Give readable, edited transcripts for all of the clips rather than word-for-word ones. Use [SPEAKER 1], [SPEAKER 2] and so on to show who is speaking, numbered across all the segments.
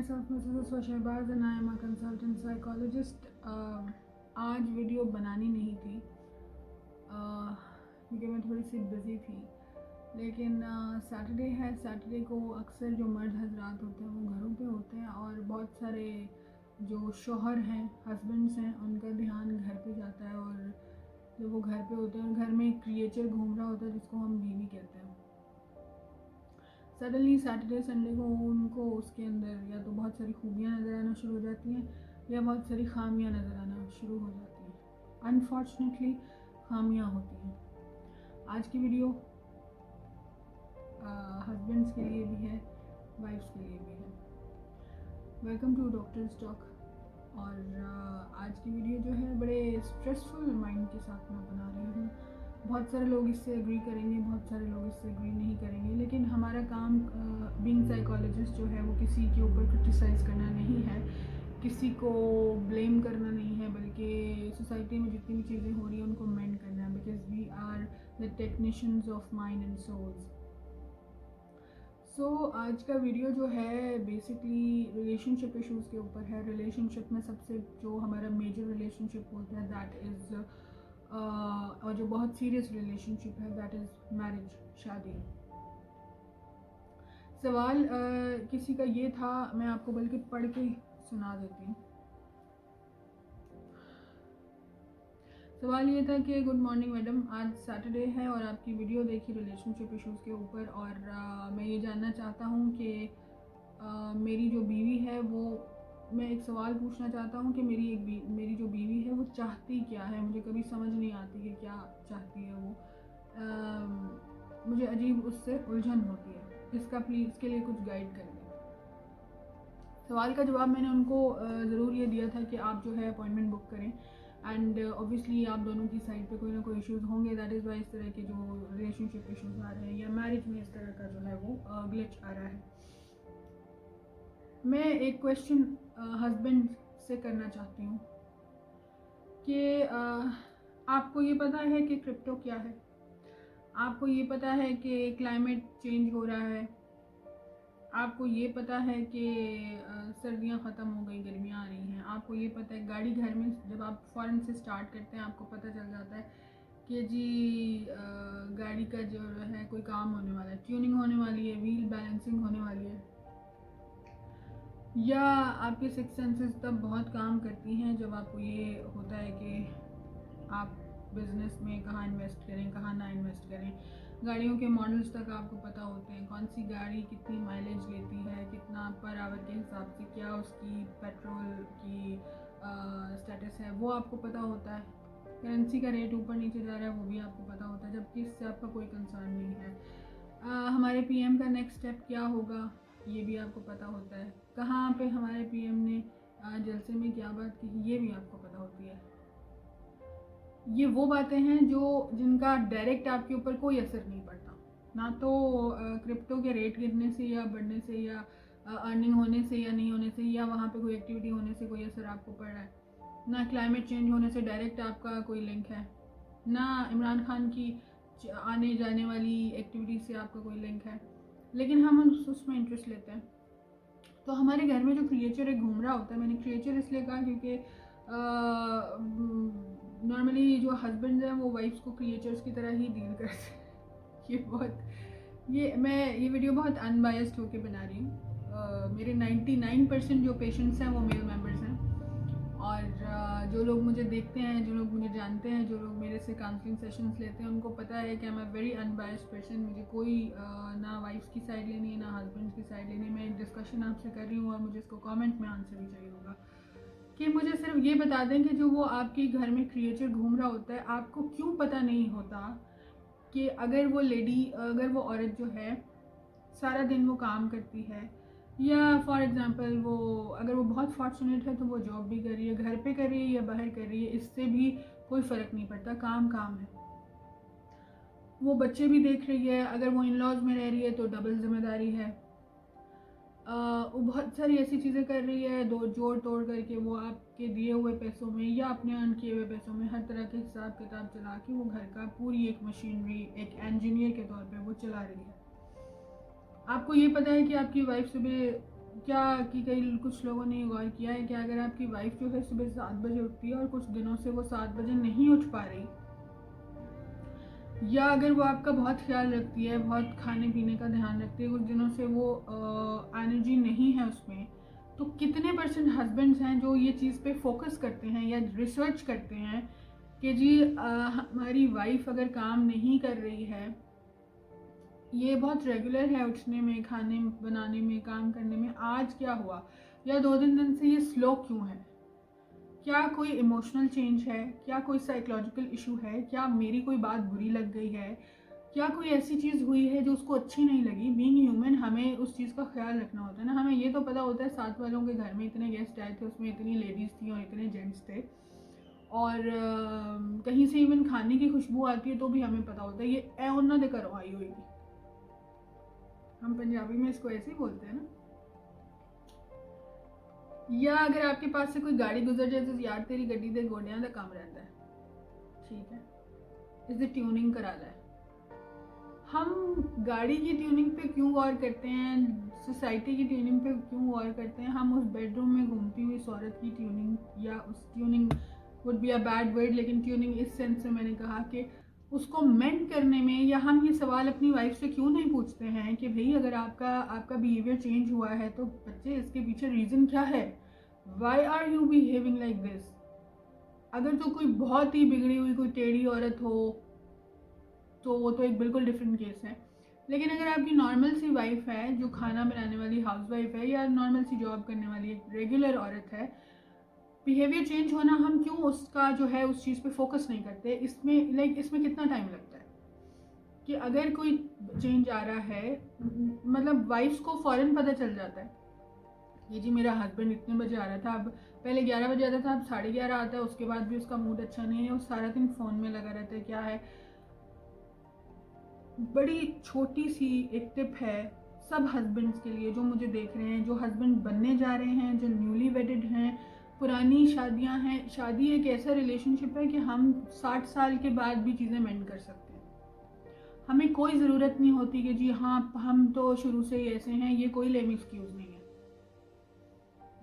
[SPEAKER 1] myself Mrs. Shahbaz and I am a consultant psychologist. आज video बनानी नहीं थी क्योंकि मैं थोड़ी सी बिज़ी थी, लेकिन सैटरडे है। सैटरडे को अक्सर जो मर्द हजरात होते हैं वो घरों पे होते हैं और बहुत सारे जो शोहर हैं, हस्बैंड्स हैं, उनका ध्यान घर पे जाता है और जब वो घर पे होते हैं और घर में एक क्रिएचर घूम रहा होता है जिसको हम बीवी कहते हैं, सडनली सैटरडे संडे को उनको उसके अंदर या तो बहुत सारी खूबियाँ नज़र आना शुरू हो जाती हैं या बहुत सारी खामियाँ नज़र आना शुरू हो जाती हैं। अनफॉर्चुनेटली खामियाँ होती हैं। आज की वीडियो हस्बैंड्स के लिए भी है, वाइफ्स के लिए भी है। Welcome to doctors talk. और आज की वीडियो जो है बड़े स्ट्रेसफुल माइंड के साथ मैं बना रही हूँ। बहुत सारे लोग इससे एग्री करेंगे, बहुत सारे लोग इससे एग्री नहीं करेंगे, लेकिन हमारा काम बीइंग साइकोलॉजिस्ट जो है वो किसी के ऊपर क्रिटिसाइज़ करना नहीं है, किसी को ब्लेम करना नहीं है, बल्कि सोसाइटी में जितनी भी चीज़ें हो रही हैं उनको मेंड करना है, because we are the technicians of mind and souls. So आज का वीडियो जो है बेसिकली रिलेशनशिप इश्यूज़ के ऊपर है। रिलेशनशिप में सबसे जो हमारा मेजर रिलेशनशिप होता है दैट इज़ और जो बहुत सीरियस रिलेशनशिप है दैट इज़ मैरिज, शादी। सवाल किसी का ये था, मैं आपको बल्कि पढ़ के सुना देती हूँ। सवाल ये था कि गुड मॉर्निंग मैडम, आज सैटरडे है और आपकी वीडियो देखी रिलेशनशिप इश्यूज़ के ऊपर, और मैं ये जानना चाहता हूँ कि मेरी जो बीवी है वो, मैं एक सवाल पूछना चाहता हूँ कि मेरी जो बीवी है वो चाहती क्या है। मुझे कभी समझ नहीं आती कि क्या चाहती है वो। मुझे अजीब उससे उलझन होती है। इसके लिए कुछ गाइड कर दें। सवाल का जवाब मैंने उनको ज़रूर ये दिया था कि आप जो है अपॉइंटमेंट बुक करें, एंड ऑब्वियसली आप दोनों की साइड पे कोई ना कोई इश्यूज़ होंगे, दैट इज़ वाई इस तरह के जो रिलेशनशिप इश्यूज़ आ रहे हैं या मैरिज में इस तरह का जो है वो ग्लिच आ रहा है। मैं एक क्वेश्चन हस्बैंड से करना चाहती हूँ कि आपको ये पता है कि क्रिप्टो क्या है? आपको ये पता है कि क्लाइमेट चेंज हो रहा है? आपको ये पता है कि सर्दियाँ ख़त्म हो गई, गर्मियाँ आ रही हैं? आपको ये पता है गाड़ी घर में जब आप फ़ौरन से स्टार्ट करते हैं आपको पता चल जाता है कि जी गाड़ी का जो है कोई काम होने वाला है, ट्यूनिंग होने वाली है, व्हील बैलेंसिंग होने वाली है। या आपके सिक्स सेंसेस तब बहुत काम करती हैं जब आपको ये होता है कि आप बिज़नेस में कहाँ इन्वेस्ट करें, कहाँ ना इन्वेस्ट करें। गाड़ियों के मॉडल्स तक आपको पता होते हैं, कौन सी गाड़ी कितनी माइलेज लेती है, कितना पर आवर के हिसाब से क्या उसकी पेट्रोल की स्टेटस है, वो आपको पता होता है। करेंसी का रेट ऊपर नीचे जा रहा है वो भी आपको पता होता है, जबकि इससे आपका कोई कंसर्न नहीं है। हमारे पीएम का नेक्स्ट स्टेप क्या होगा ये भी आपको पता होता है। कहाँ पे हमारे पीएम ने जलसे में क्या बात की ये भी आपको पता होती है। ये वो बातें हैं जिनका डायरेक्ट आपके ऊपर कोई असर नहीं पड़ता, ना तो क्रिप्टो के रेट गिरने से या बढ़ने से या अर्निंग होने से या नहीं होने से या वहाँ पे कोई एक्टिविटी होने से कोई असर आपको पड़ रहा है, ना क्लाइमेट चेंज होने से डायरेक्ट आपका कोई लिंक है, ना इमरान खान की आने जाने वाली एक्टिविटी से आपका कोई लिंक है, लेकिन हम उसमें इंटरेस्ट लेते हैं। तो हमारे घर में जो क्रिएचर एक घूम रहा होता है, मैंने क्रिएचर इसलिए कहा क्योंकि नॉर्मली जो हस्बैंड हैं वो वाइफ्स को क्रिएचर्स की तरह ही डील करते हैं। मैं ये वीडियो बहुत अनबायस्ड होके बना रही हूँ। मेरे 99% जो पेशेंट्स हैं वो मेल मेंबर्स हैं, और जो लोग मुझे देखते हैं, जो लोग मुझे जानते हैं, जो लोग मेरे से काउंसलिंग सेशंस लेते हैं, उनको पता है कि मैं वेरी अनबायस्ड पर्सन। मुझे कोई ना वाइफ्स की साइड लेनी है ना हस्बैंड्स की साइड लेनी है। मैं एक डिस्कशन आपसे कर रही हूँ और मुझे इसको कमेंट में आंसर भी चाहिए होगा कि मुझे सिर्फ ये बता दें कि जो वो आपके घर में क्रिएचर घूम रहा होता है, आपको क्यों पता नहीं होता कि अगर वो औरत जो है सारा दिन वो काम करती है, या फॉर एग्ज़ाम्पल अगर वो बहुत फॉर्चुनेट है तो वो जॉब भी कर रही है, घर पे कर रही है या बाहर कर रही है, इससे भी कोई फ़र्क नहीं पड़ता, काम काम है। वो बच्चे भी देख रही है, अगर वो इन लॉज में रह रही है तो डबल जिम्मेदारी है। वो बहुत सारी ऐसी चीज़ें कर रही है, दो जोड़ तोड़ करके वो आपके दिए हुए पैसों में या अपने अर्न किए हुए पैसों में हर तरह के हिसाब किताब चला के वो घर का पूरी एक मशीनरी एक इंजीनियर के तौर पे वो चला रही है। आपको ये पता है कि आपकी वाइफ सुबह क्या कि कई कुछ लोगों ने गौर किया है कि अगर आपकी वाइफ जो है सुबह 7 बजे उठती है और कुछ दिनों से वो 7 बजे नहीं उठ पा रही, या अगर वो आपका बहुत ख्याल रखती है, बहुत खाने पीने का ध्यान रखती है, कुछ दिनों से वो एनर्जी नहीं है उसमें, तो कितने परसेंट हस्बैंड्स हैं जो ये चीज़ पे फोकस करते हैं या रिसर्च करते हैं कि जी हमारी वाइफ अगर काम नहीं कर रही है, ये बहुत रेगुलर है उठने में, खाने बनाने में, काम करने में, आज क्या हुआ, या 2 दिन से ये स्लो क्यों है, क्या कोई इमोशनल चेंज है, क्या कोई साइकोलॉजिकल इशू है, क्या मेरी कोई बात बुरी लग गई है, क्या कोई ऐसी चीज़ हुई है जो उसको अच्छी नहीं लगी। बीइंग ह्यूमन हमें उस चीज़ का ख्याल रखना होता है ना। हमें ये तो पता होता है साथ वालों के घर में इतने गेस्ट आए थे, उसमें इतनी लेडीज़ थी और इतने जेंट्स थे, और कहीं से इवन खाने की खुशबू आती है तो भी हमें पता होता है ये ए उन्ना दे करो आई होगी। हम पंजाबी में इसको ऐसे ही बोलते हैं ना। या अगर आपके पास से कोई गाड़ी गुजर जाए तो यार तेरी गड्डी दे गोडियां दा काम रहता है, ठीक है, इसकी ट्यूनिंग करा ला है। हम गाड़ी की ट्यूनिंग पे क्यों गौर करते हैं, सोसाइटी की ट्यूनिंग पे क्यों गौर करते हैं, हम उस बेडरूम में घूमती हुई इस औरत की ट्यूनिंग, या उस tuning would be a bad word, लेकिन ट्यूनिंग इस सेंस में मैंने कहा कि उसको मेंट करने में, या हम ये सवाल अपनी वाइफ से क्यों नहीं पूछते हैं कि भाई अगर आपका बिहेवियर चेंज हुआ है तो बच्चे इसके पीछे रीज़न क्या है, why are you behaving like this. अगर तो कोई बहुत ही बिगड़ी हुई कोई टेढ़ी औरत हो तो वो तो एक बिल्कुल डिफरेंट केस है, लेकिन अगर आपकी नॉर्मल सी वाइफ है जो खाना बनाने वाली हाउस वाइफ है, या नॉर्मल सी जॉब करने वाली एक रेगुलर औरत है, बिहेवियर चेंज होना, हम क्यों उसका जो है उस चीज़ पे फोकस नहीं करते। इसमें इसमें कितना टाइम लगता है कि अगर कोई चेंज आ रहा है, मतलब वाइफ्स को फौरन पता चल जाता है ये जी मेरा हस्बैंड इतने बजे आ रहा था, अब पहले 11 बजे आता था, अब 11:30 आता है, उसके बाद भी उसका मूड अच्छा नहीं है, वो सारा दिन फ़ोन में लगा रहता है, क्या है। बड़ी छोटी सी एक टिप है सब हस्बैंड्स के लिए जो मुझे देख रहे हैं, जो हस्बैंड बनने जा रहे हैं, जो न्यूली वेडिड हैं, पुरानी शादियां हैं। शादी एक ऐसा रिलेशनशिप है कि हम 60 साल के बाद भी चीज़ें मेंड कर सकते हैं। हमें कोई ज़रूरत नहीं होती कि जी हाँ हम तो शुरू से ही ऐसे हैं, ये कोई लेम एक्सक्यूज़ नहीं है।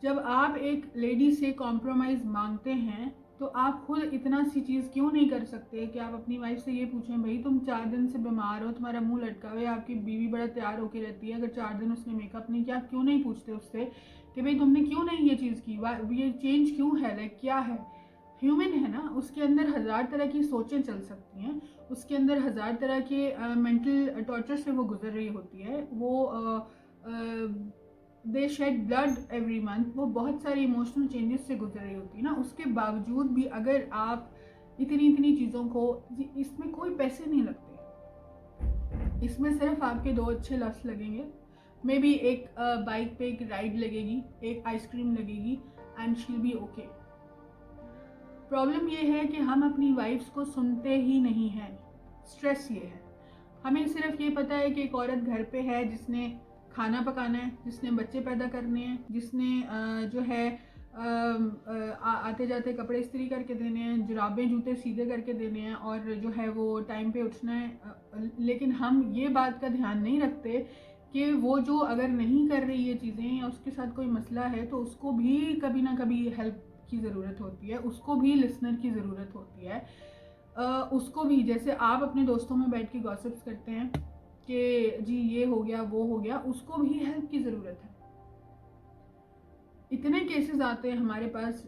[SPEAKER 1] जब आप एक लेडी से कॉम्प्रोमाइज़ मांगते हैं तो आप खुद इतना सी चीज़ क्यों नहीं कर सकते कि आप अपनी वाइफ से ये पूछें, भाई तुम 4 दिन से बीमार हो, तुम्हारा मुंह लटका हुआ है, आपकी बीवी बड़ा तैयार होकर रहती है, अगर 4 दिन उसने मेकअप नहीं किया, आप क्यों नहीं पूछते उससे कि भाई तुमने क्यों नहीं ये चीज़ की, ये चेंज क्यों है, लाइक क्या है। ह्यूमन है ना, उसके अंदर 1000 तरह की सोचें चल सकती हैं, उसके अंदर 1000 तरह के मेंटल टॉर्चर से वो गुजर रही होती है, वो दे शेड ब्लड एवरी मंथ, वो बहुत सारी इमोशनल चेंजेस से गुजर रही होती है ना। उसके बावजूद भी अगर आप इतनी चीज़ों को, इसमें कोई पैसे नहीं लगते, इसमें सिर्फ आपके 2 अच्छे लफ्ज़ लगेंगे, मे बी एक बाइक पे एक राइड लगेगी, एक आइसक्रीम लगेगी, and she will be okay. Problem ये है कि हम अपनी वाइफ्स को सुनते ही नहीं हैं। स्ट्रेस ये है, हमें सिर्फ ये पता है कि एक औरत घर पे है जिसने खाना पकाना है, जिसने बच्चे पैदा करने हैं, जिसने जो है आते जाते कपड़े इस्त्री करके देने हैं, जुराबें जूते सीधे करके देने हैं, और जो है वो टाइम पे उठना है। लेकिन हम ये बात का ध्यान नहीं रखते कि वो जो अगर नहीं कर रही ये चीज़ें, या उसके साथ कोई मसला है, तो उसको भी कभी ना कभी हेल्प की ज़रूरत होती है, उसको भी लिसनर की ज़रूरत होती है। उसको भी, जैसे आप अपने दोस्तों में बैठ के गॉसिप्स करते हैं कि जी ये हो गया वो हो गया, उसको भी हेल्प की ज़रूरत है। इतने केसेस आते हैं हमारे पास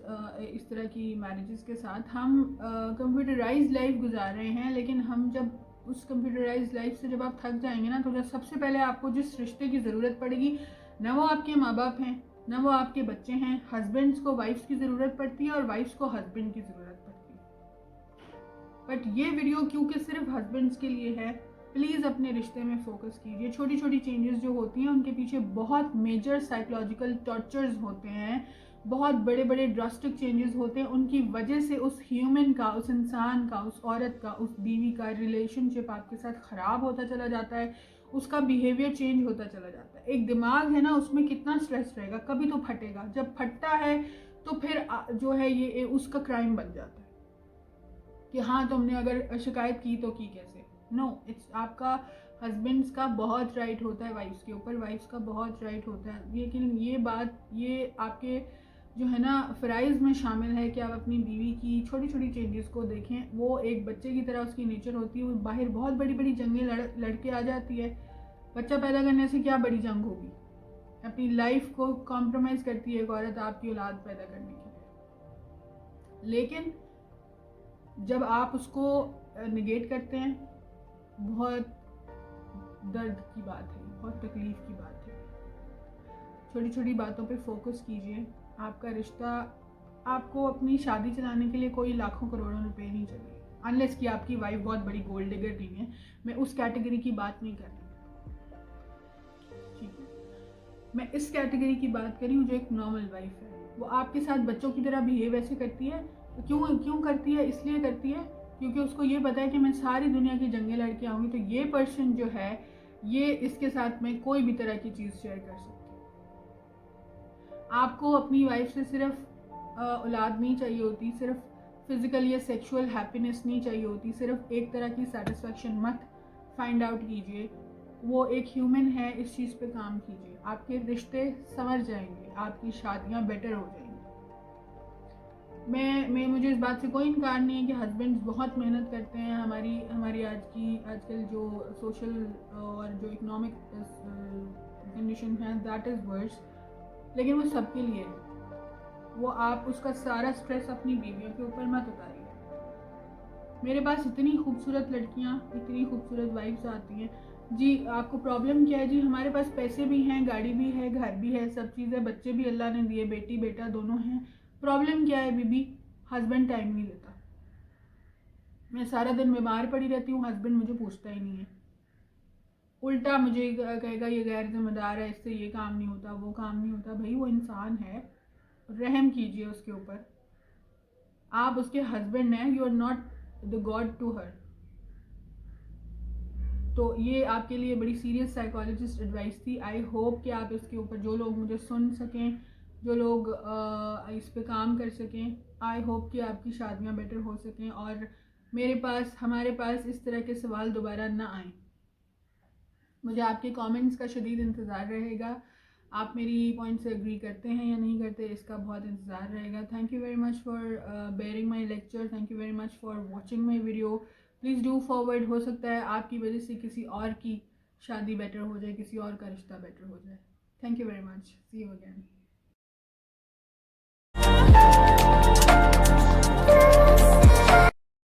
[SPEAKER 1] इस तरह की मैरिजेस के साथ। हम कंप्यूटराइज लाइफ गुजार रहे हैं, लेकिन हम जब उस कंप्यूटराइज लाइफ से जब आप थक जाएंगे ना, तो जब सबसे पहले आपको जिस रिश्ते की ज़रूरत पड़ेगी, ना वो आपके माँ बाप हैं, ना वो आपके बच्चे हैं। हस्बैंड्स को वाइफ्स की ज़रूरत पड़ती है और वाइफ्स को हस्बैंड की ज़रूरत पड़ती है। बट ये वीडियो क्योंकि सिर्फ हस्बैंड्स के लिए है, प्लीज़ अपने रिश्ते में फोकस कीजिए। छोटी छोटी चेंजेस जो होती हैं उनके पीछे बहुत मेजर साइकोलॉजिकल टॉर्चर्स होते हैं, बहुत बड़े बड़े ड्रास्टिक चेंजेस होते हैं। उनकी वजह से उस ह्यूमन का, उस इंसान का, उस औरत का, उस बीवी का रिलेशनशिप आपके साथ ख़राब होता चला जाता है, उसका बिहेवियर चेंज होता चला जाता है। एक दिमाग है ना, उसमें कितना स्ट्रेस रहेगा, कभी तो फटेगा। जब फटता है तो फिर जो है ये उसका क्राइम बन जाता है कि हाँ तुमने अगर शिकायत की तो की कैसे। नो, इट्स आपका हस्बैंड्स का बहुत राइट होता है वाइफ्स के ऊपर, वाइफ्स का बहुत राइट होता है, लेकिन ये बात ये आपके जो है ना फ़राइज़ में शामिल है कि आप अपनी बीवी की छोटी छोटी चेंजेस को देखें। वो एक बच्चे की तरह उसकी नेचर होती है, वो बाहर बहुत बड़ी बड़ी जंगें लड़के आ जाती है। बच्चा पैदा करने से क्या बड़ी जंग होगी, अपनी लाइफ को कॉम्प्रोमाइज़ करती है एक औरत आपकी औलाद पैदा करने के लिए। लेकिन जब आप उसको निगेट करते हैं, बहुत दर्द की बात है, बहुत तकलीफ़ की बात है। छोटी छोटी बातों पे फोकस कीजिए। आपका रिश्ता, आपको अपनी शादी चलाने के लिए कोई लाखों करोड़ों रुपए नहीं चाहिए, अनलेस कि आपकी वाइफ बहुत बड़ी गोल्ड डिगर नहीं है। मैं उस कैटेगरी की बात नहीं कर रही, ठीक है। मैं इस कैटेगरी की बात कर रही हूँ जो एक नॉर्मल वाइफ है। वो आपके साथ बच्चों की तरह बिहेव ऐसे करती है। तो क्यों करती है? इसलिए करती है क्योंकि उसको ये पता है कि मैं सारी दुनिया की जंगें लड़ के आऊँगी, तो ये पर्सन जो है ये इसके साथ में कोई भी तरह की चीज़ शेयर कर सकती है। आपको अपनी वाइफ से सिर्फ औलाद नहीं चाहिए होती, सिर्फ फिजिकल या सेक्सुअल हैप्पीनेस नहीं चाहिए होती, सिर्फ एक तरह की सेटिस्फैक्शन मत फाइंड आउट कीजिए। वो एक ह्यूमन है, इस चीज़ पे काम कीजिए। आपके रिश्ते संवर जाएंगे, आपकी शादियाँ बेटर हो जाएंगी। मैं मुझे इस बात से कोई इनकार नहीं है कि हस्बैंड्स बहुत मेहनत करते हैं। हमारी आजकल जो सोशल और जो इकोनॉमिक कंडीशन है दैट इज़ वर्स, लेकिन वो सबके लिए है। वो आप उसका सारा स्ट्रेस अपनी बीवियों के ऊपर मत उतारिए। मेरे पास इतनी खूबसूरत लड़कियां, इतनी खूबसूरत वाइफ्स आती हैं। जी आपको प्रॉब्लम क्या है? जी हमारे पास पैसे भी हैं, गाड़ी भी है, घर भी है, सब चीज़ें, बच्चे भी अल्लाह ने दिए, बेटी बेटा दोनों हैं। प्रॉब्लम क्या है बीबी? हस्बैंड टाइम नहीं देता। मैं सारा दिन बीमार पड़ी रहती हूँ, हस्बैंड मुझे पूछता ही नहीं है। उल्टा मुझे कहेगा ये गैर जिम्मेदार है, इससे ये काम नहीं होता, वो काम नहीं होता। भाई वो इंसान है, रहम कीजिए उसके ऊपर। आप उसके हस्बैंड हैं, you are not the god to her. तो ये आपके लिए बड़ी सीरियस साइकोलॉजिस्ट एडवाइस थी। आई होप कि आप इसके ऊपर, जो लोग मुझे सुन सकें, जो लोग इस पे काम कर सकें, आई होप कि आपकी शादियां बेटर हो सकें और हमारे पास इस तरह के सवाल दोबारा ना आएँ। मुझे आपके कमेंट्स का शदीद इंतज़ार रहेगा। आप मेरी पॉइंट से एग्री करते हैं या नहीं करते, इसका बहुत इंतज़ार रहेगा। Thank you very much for bearing my lecture, thank you very much for watching my video. Please do forward. हो सकता है आपकी वजह से किसी और की शादी बेटर हो जाए, किसी और का रिश्ता बेटर हो जाए। Thank you very much, see you again.